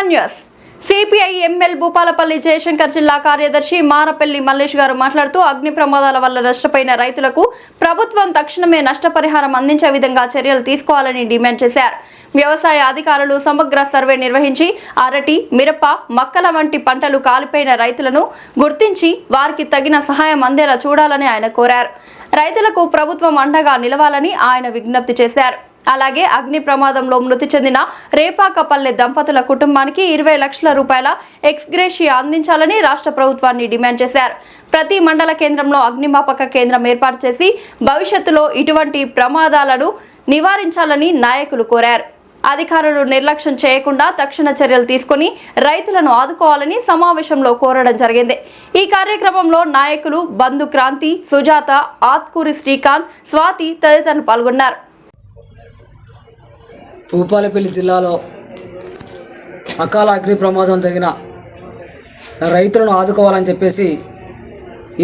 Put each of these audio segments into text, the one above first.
News CPI ML Bhupalpally Jayashankar జిల్లా కార్యదర్శి మారపల్లి మల్లేష్ గారు మాట్లాడుతూ అగ్ని ప్రమాదాల వల్ల నష్టపోయిన రైతులకు ప్రభుత్వం తక్షణమే నష్టపరిహారం అందించే విధంగా చర్యలు తీసుకోవాలని డిమాండ్ చేశారు. వ్యవసాయ అధికారులు సమగ్ర సర్వే నిర్వహించి అరటి, మిరప, మక్కల వంటి పంటలు కాలిపోయిన రైతులను గుర్తించి వారికి తగిన సహాయం అందేలా చూడాలని ఆయన కోరారు. రైతులకు ప్రభుత్వం అండగా నిలవాలని ఆయన విజ్ఞప్తి చేశారు. అలాగే అగ్ని ప్రమాదంలో మృతి చెందిన రేపాకపల్లె దంపతుల కుటుంబానికి 20 లక్షల రూపాయల ఎక్స్గ్రేషియా అందించాలని రాష్ట్ర ప్రభుత్వాన్ని డిమాండ్ చేశారు. ప్రతి మండల కేంద్రంలో అగ్నిమాపక కేంద్రం ఏర్పాటు చేసి భవిష్యత్తులో ఇటువంటి ప్రమాదాలను నివారించాలని నాయకులు కోరారు. అధికారులు నిర్లక్ష్యం చేయకుండా తక్షణ చర్యలు తీసుకుని రైతులను ఆదుకోవాలని సమావేశంలో కోరడం జరిగింది. ఈ కార్యక్రమంలో నాయకులు బంధు క్రాంతి, సుజాత, ఆత్కూరి శ్రీకాంత్, స్వాతి తదితరులు పాల్గొన్నారు. భూపాలపల్లి జిల్లాలో అకాల అగ్ని ప్రమాదం జరిగిన రైతులను ఆదుకోవాలని చెప్పేసి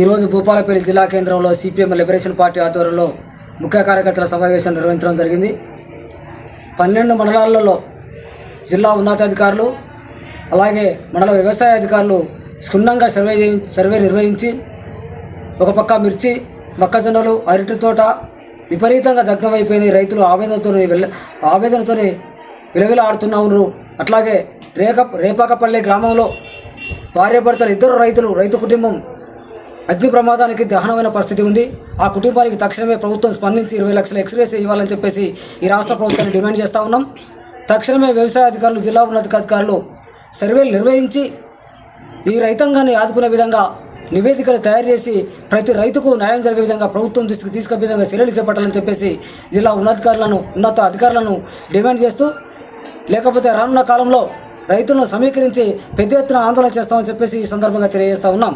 ఈరోజు భూపాలపల్లి జిల్లా కేంద్రంలో సిపిఎం లిబరేషన్ పార్టీ ఆధ్వర్యంలో ముఖ్య కార్యకర్తల సమావేశం నిర్వహించడం జరిగింది. 12 మండలాలలో జిల్లా ఉన్నతాధికారులు అలాగే మండల వ్యవసాయ అధికారులు క్షుణ్ణంగా సర్వే నిర్వహించి ఒక పక్క మిర్చి, మొక్కజొన్నలు, అరటి తోట విపరీతంగా దగ్ధమైపోయిన రైతులు ఆవేదనతో విలవిలాడుతున్నారు. అట్లాగే రేపాకపల్లి గ్రామంలో భార్యాభర్తలు ఇద్దరు రైతు కుటుంబం అగ్ని ప్రమాదానికి దహనమైన పరిస్థితి ఉంది. ఆ కుటుంబానికి తక్షణమే ప్రభుత్వం స్పందించి 20 లక్షల ఎక్స్గ్రేషియా ఇవ్వాలని చెప్పేసి ఈ రాష్ట్ర ప్రభుత్వాన్ని డిమాండ్ చేస్తూ ఉన్నాం. తక్షణమే వ్యవసాయ అధికారులు, జిల్లా ఉన్నతాధికారులు సర్వేలు నిర్వహించి ఈ రైతాంగాన్ని ఆదుకునే విధంగా నివేదికలు తయారు చేసి ప్రతి రైతుకు న్యాయం జరిగే విధంగా ప్రభుత్వం దృష్టికి తీసుకునే విధంగా చర్యలు చేపట్టాలని చెప్పేసి జిల్లా ఉన్నత అధికారులను డిమాండ్ చేస్తూ, లేకపోతే రానున్న కాలంలో రైతులను సమీకరించి పెద్ద ఎత్తున ఆందోళన చేస్తామని చెప్పేసి ఈ సందర్భంగా తెలియజేస్తూ ఉన్నాం.